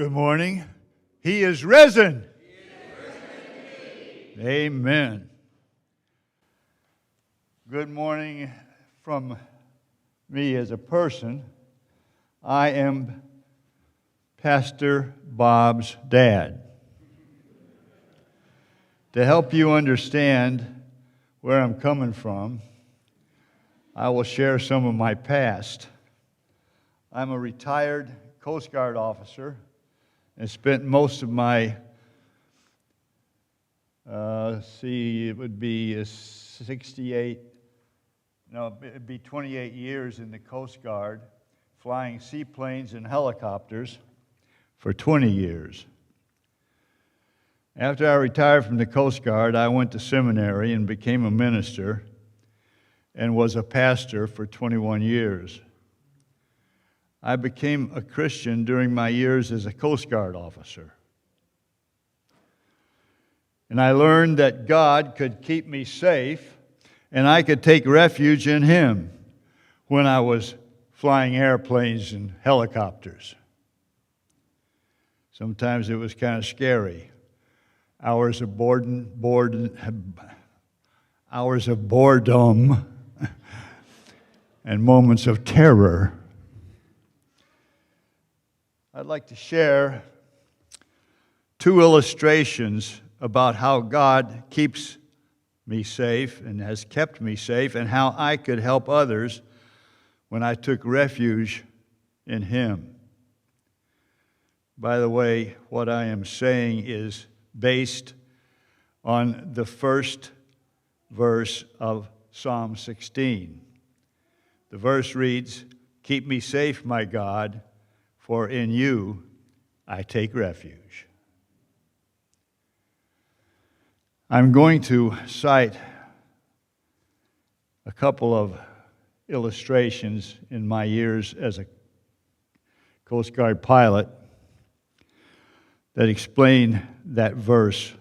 Good morning. He is risen. Amen. Good morning from me as a person. I am Pastor Bob's dad. To help you understand where I'm coming from, I will share some of my past. I'm a retired Coast Guard officer and spent most of my, it would be it'd be 28 years in the Coast Guard, flying seaplanes and helicopters for 20 years. After I retired from the Coast Guard, I went to seminary and became a minister and was a pastor for 21 years. I became a Christian during my years as a Coast Guard officer. And I learned that God could keep me safe and I could take refuge in Him when I was flying airplanes and helicopters. Sometimes it was kind of scary. Hours of boredom and moments of terror. I'd like to share two illustrations about how God keeps me safe and has kept me safe and how I could help others when I took refuge in Him. By the way, what I am saying is based on the first verse of Psalm 16. The verse reads, "Keep me safe, my God, for in you I take refuge." I'm going to cite a couple of illustrations in my years as a Coast Guard pilot that explain that verse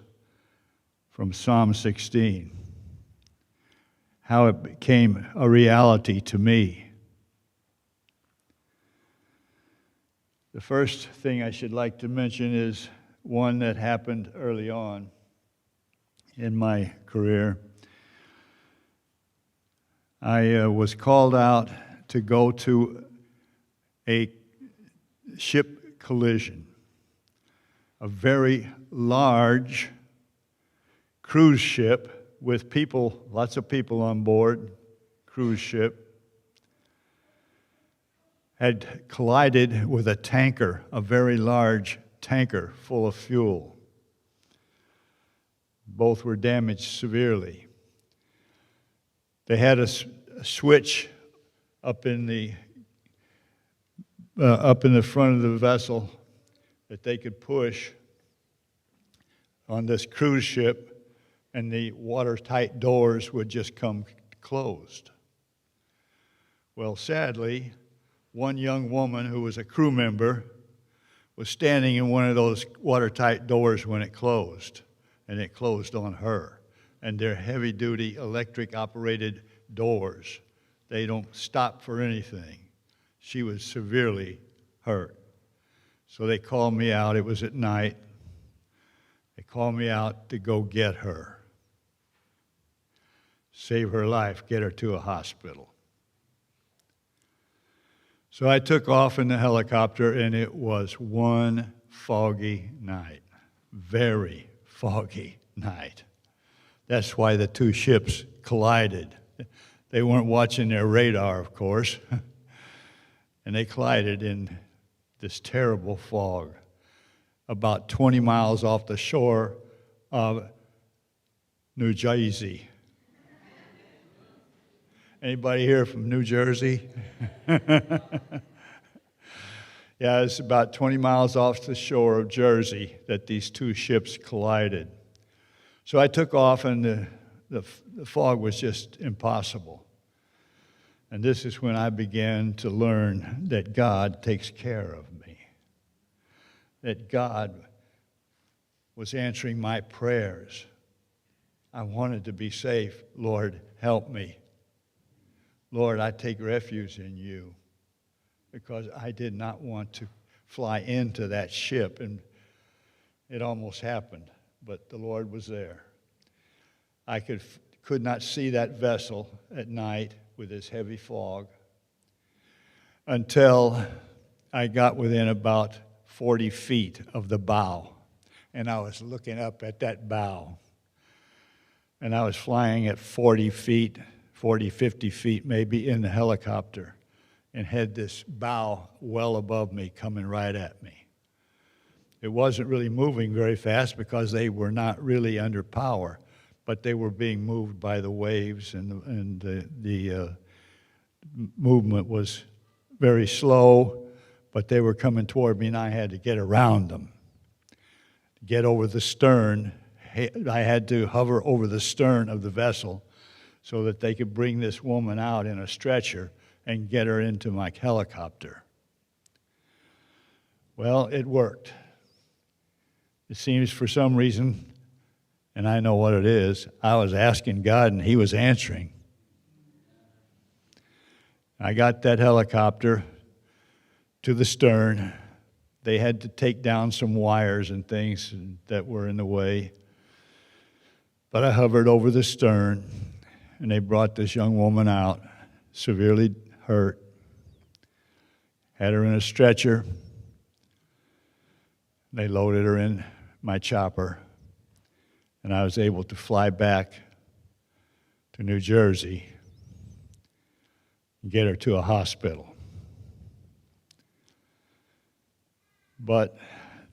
from Psalm 16, how it became a reality to me. The first thing I should like to mention is one that happened early on in my career. I was called out to go to a ship collision, a very large cruise ship with people, lots of people on board, cruise ship, had collided with a tanker, a very large tanker full of fuel. Both were damaged severely. They had a switch up in the front of the vessel that they could push on this cruise ship, and the watertight doors would just come closed. Well, sadly, one young woman who was a crew member was standing in one of those watertight doors when it closed, and it closed on her. And they're heavy-duty electric-operated doors. They don't stop for anything. She was severely hurt. So they called me out. It was at night. They called me out to go get her, save her life, get her to a hospital. So I took off in the helicopter, and it was one foggy night, very foggy night. That's why the two ships collided. They weren't watching their radar, of course, and they collided in this terrible fog about 20 miles off the shore of New Jersey. Anybody here from New Jersey? Yeah, it's about 20 miles off the shore of Jersey that these two ships collided. So I took off, and the fog was just impossible. And this is when I began to learn that God takes care of me, that God was answering my prayers. I wanted to be safe. Lord, help me. Lord, I take refuge in you, because I did not want to fly into that ship, and it almost happened, but the Lord was there. I could not see that vessel at night with this heavy fog until I got within about 40 feet of the bow, and I was looking up at that bow, and I was flying at 40 feet, 40, 50 feet maybe in the helicopter, and had this bow well above me coming right at me. It wasn't really moving very fast because they were not really under power, but they were being moved by the waves, and the movement was very slow, but they were coming toward me, and I had to get around them. Get over the stern. I had to hover over the stern of the vessel so that they could bring this woman out in a stretcher and get her into my helicopter. Well, it worked. It seems for some reason, and I know what it is, I was asking God and He was answering. I got that helicopter to the stern. They had to take down some wires and things that were in the way. But I hovered over the stern, and they brought this young woman out, severely hurt, had her in a stretcher. They loaded her in my chopper, and I was able to fly back to New Jersey and get her to a hospital. But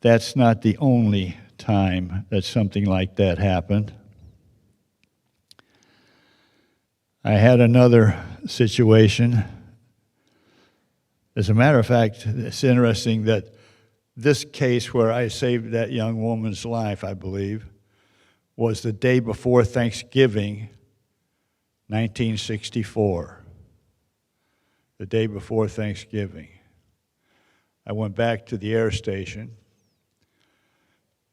that's not the only time that something like that happened. I had another situation. As a matter of fact, it's interesting that this case where I saved that young woman's life, I believe, was the day before Thanksgiving, 1964. The day before Thanksgiving. I went back to the air station.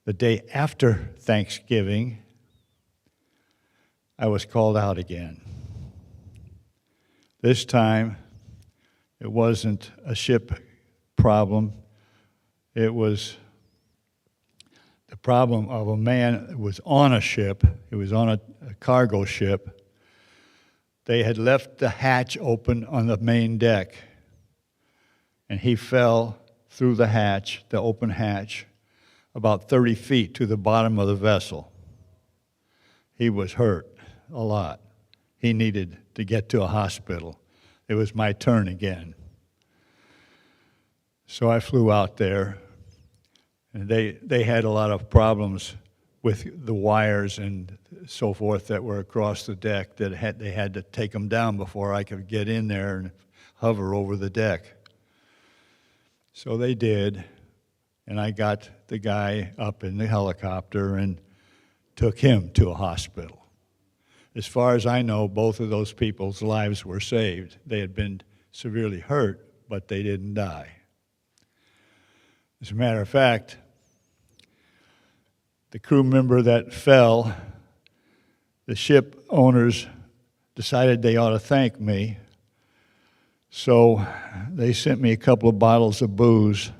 The day after Thanksgiving, I was called out again. This time, it wasn't a ship problem. It was the problem of a man who was on a ship. He was on a cargo ship. They had left the hatch open on the main deck, and he fell through the hatch, the open hatch, about 30 feet to the bottom of the vessel. He was hurt a lot. He needed to get to a hospital. It was my turn again. So I flew out there, and they had a lot of problems with the wires and so forth that were across the deck that they had to take them down before I could get in there and hover over the deck. So they did, and I got the guy up in the helicopter and took him to a hospital. As far as I know, both of those people's lives were saved. They had been severely hurt, but they didn't die. As a matter of fact, the crew member that fell, the ship owners decided they ought to thank me. So they sent me a couple of bottles of booze.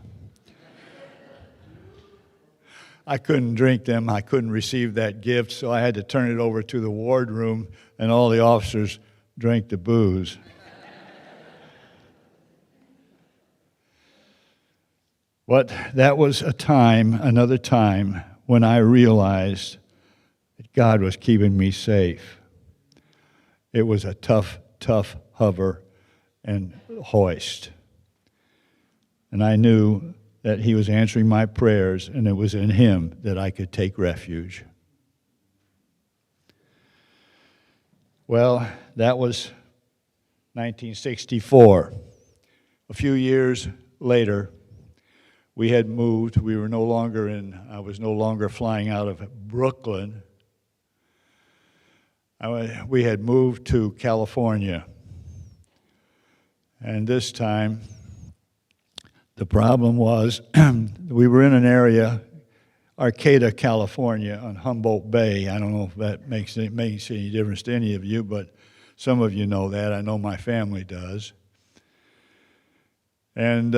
I couldn't drink them. I couldn't receive that gift, so I had to turn it over to the wardroom, and all the officers drank the booze. But that was another time, when I realized that God was keeping me safe. It was a tough, tough hover and hoist. And I knew that He was answering my prayers, and it was in Him that I could take refuge. Well, that was 1964. A few years later, we had moved. I was no longer flying out of Brooklyn. We had moved to California. And this time, the problem was we were in an area, Arcata, California, on Humboldt Bay. I don't know if that makes any difference to any of you, but some of you know that. I know my family does. And,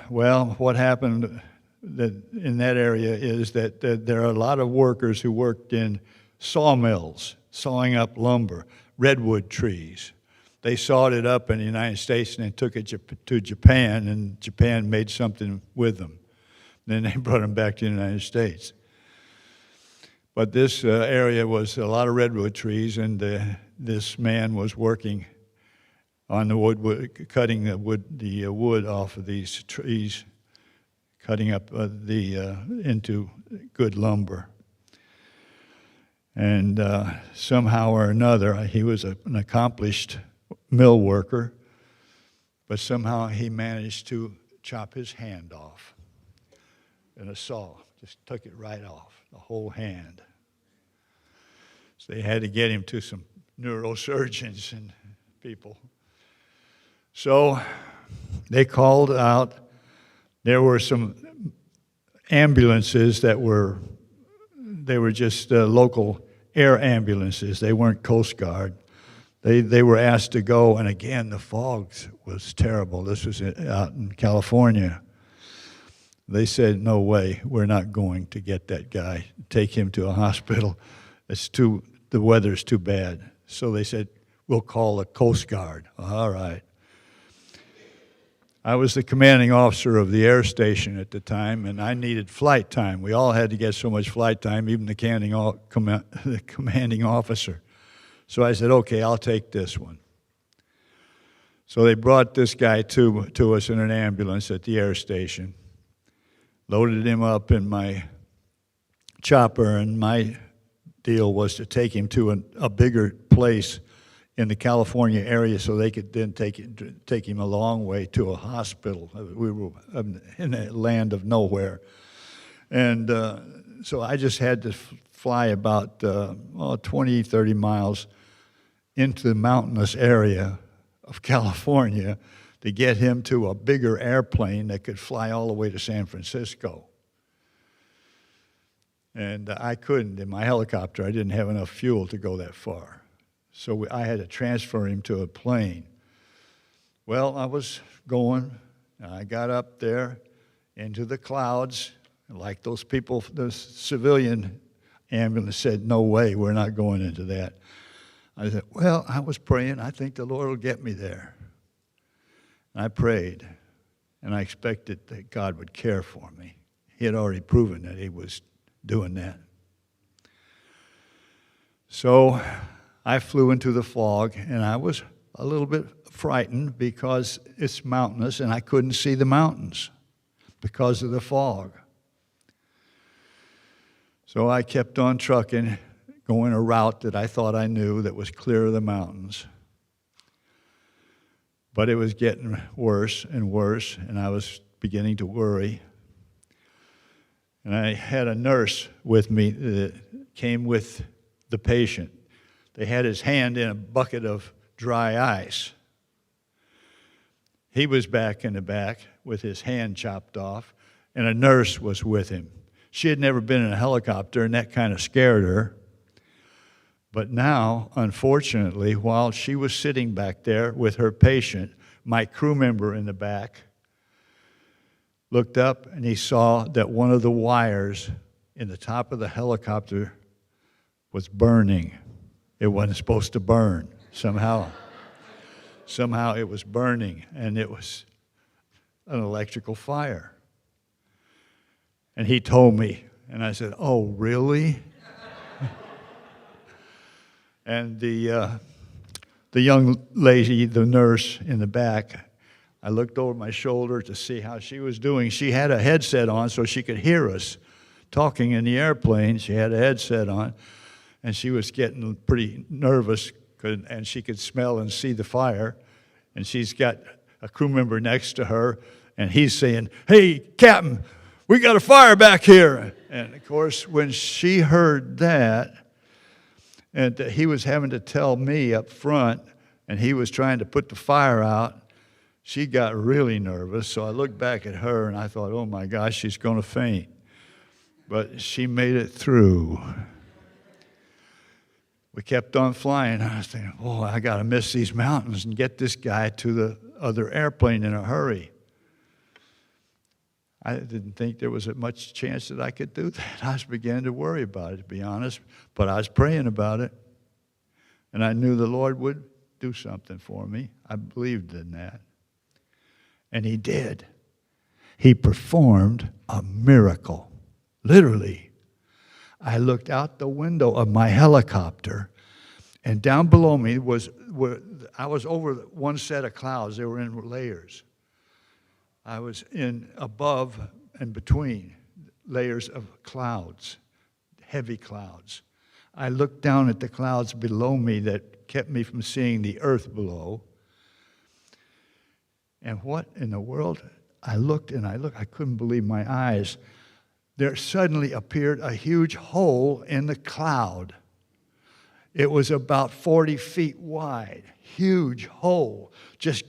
what happened in that area is that there are a lot of workers who worked in sawmills, sawing up lumber, redwood trees. They sawed it up in the United States and then took it to Japan, and Japan made something with them. Then they brought them back to the United States. But this area was a lot of redwood trees, and this man was working on the wood, cutting the wood off of these trees, cutting up into good lumber. And somehow or another, he was an accomplished mill worker, but somehow he managed to chop his hand off in a saw. Just took it right off, the whole hand. So they had to get him to some neurosurgeons and people. So they called out. There were some ambulances they were just local air ambulances. They weren't Coast Guard. They were asked to go, and again, the fog was terrible. This was out in California. They said, no way, we're not going to get that guy, take him to a hospital. The weather's too bad. So they said, we'll call the Coast Guard. All right. I was the commanding officer of the air station at the time, and I needed flight time. We all had to get so much flight time, even the commanding officer. So I said, okay, I'll take this one. So they brought this guy to us in an ambulance at the air station, loaded him up in my chopper, and my deal was to take him to a bigger place in the California area so they could then take him a long way to a hospital. We were in a land of nowhere. And so I just had to fly about 20, 30 miles into the mountainous area of California to get him to a bigger airplane that could fly all the way to San Francisco. And I couldn't. In my helicopter, I didn't have enough fuel to go that far. So I had to transfer him to a plane. Well, I was going, and I got up there into the clouds, like those people, the civilian ambulance said, no way, we're not going into that. I said, well, I was praying, I think the Lord will get me there. And I prayed, and I expected that God would care for me. He had already proven that he was doing that. So I flew into the fog, and I was a little bit frightened because it's mountainous, and I couldn't see the mountains because of the fog. So I kept on trucking, going a route that I thought I knew that was clear of the mountains. But it was getting worse and worse, and I was beginning to worry. And I had a nurse with me that came with the patient. They had his hand in a bucket of dry ice. He was back in the back with his hand chopped off, and a nurse was with him. She had never been in a helicopter, and that kind of scared her. But now, unfortunately, while she was sitting back there with her patient, my crew member in the back looked up, and he saw that one of the wires in the top of the helicopter was burning. It wasn't supposed to burn. Somehow it was burning, and it was an electrical fire. And he told me, and I said, oh, really? And the young lady, the nurse in the back, I looked over my shoulder to see how she was doing. She had a headset on so she could hear us talking in the airplane. She had a headset on, and she was getting pretty nervous, and she could smell and see the fire. And she's got a crew member next to her, and he's saying, hey, Captain, we got a fire back here. And, of course, when she heard that, and he was having to tell me up front, and he was trying to put the fire out, she got really nervous. So I looked back at her, and I thought, oh, my gosh, she's going to faint. But she made it through. We kept on flying. I was thinking, oh, I got to miss these mountains and get this guy to the other airplane in a hurry. I didn't think there was much chance that I could do that. I was beginning to worry about it, to be honest, but I was praying about it. And I knew the Lord would do something for me. I believed in that. And he did. He performed a miracle. Literally. I looked out the window of my helicopter, and down below me I was over one set of clouds. They were in layers. I was in above and between layers of clouds, heavy clouds. I looked down at the clouds below me that kept me from seeing the earth below. And what in the world? I looked and I couldn't believe my eyes. There suddenly appeared a huge hole in the cloud. It was about 40 feet wide, huge hole, just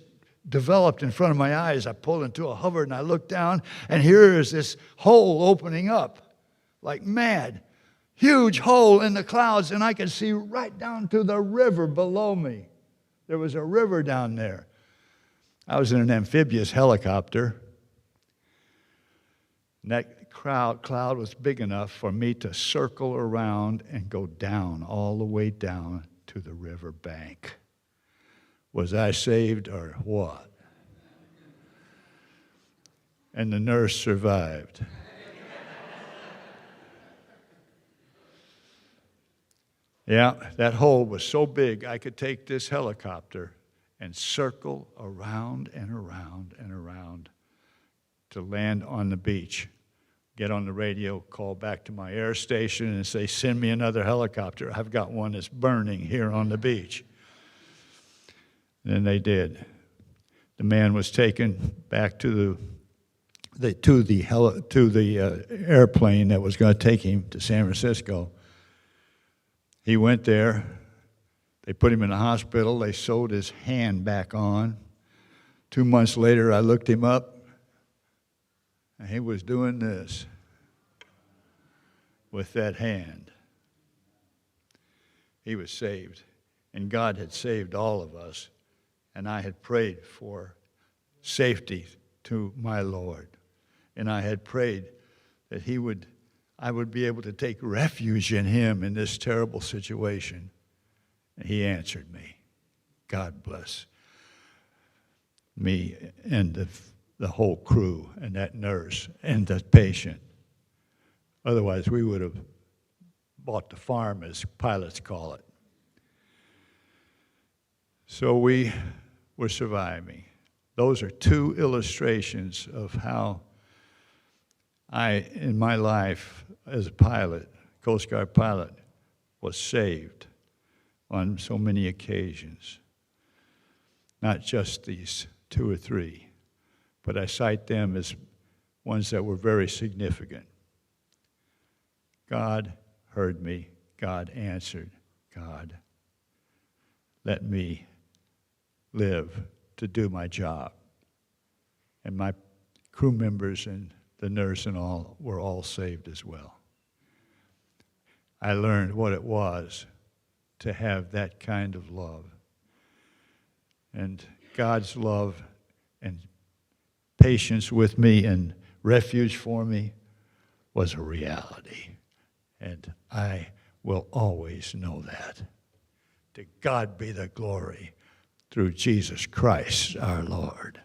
developed in front of my eyes. I pulled into a hover and I looked down, and here is this hole opening up like mad. Huge hole in the clouds, and I could see right down to the river below me. There was a river down there. I was in an amphibious helicopter. And that cloud was big enough for me to circle around and go down, all the way down to the river bank. Was I saved or what? And the nurse survived. Yeah, that hole was so big I could take this helicopter and circle around and around and around to land on the beach. Get on the radio, call back to my air station and say, send me another helicopter. I've got one that's burning here on the beach. And they did. The man was taken back to the airplane that was going to take him to San Francisco. He went there. They put him in the hospital. They sewed his hand back on. 2 months later, I looked him up, and he was doing this with that hand. He was saved, and God had saved all of us, and I had prayed for safety to my Lord, and I had prayed that I would be able to take refuge in him in this terrible situation. And he answered me. God bless me and the whole crew and that nurse and the patient. Otherwise, we would have bought the farm, as pilots call it. So we were surviving. Those are two illustrations of how I, in my life as a pilot, Coast Guard pilot, was saved on so many occasions. Not just these 2 or 3, but I cite them as ones that were very significant. God heard me. God answered. God let me live to do my job. And my crew members and the nurse and all were all saved as well. I learned what it was to have that kind of love. And God's love and patience with me and refuge for me was a reality. And I will always know that. To God be the glory through Jesus Christ our Lord.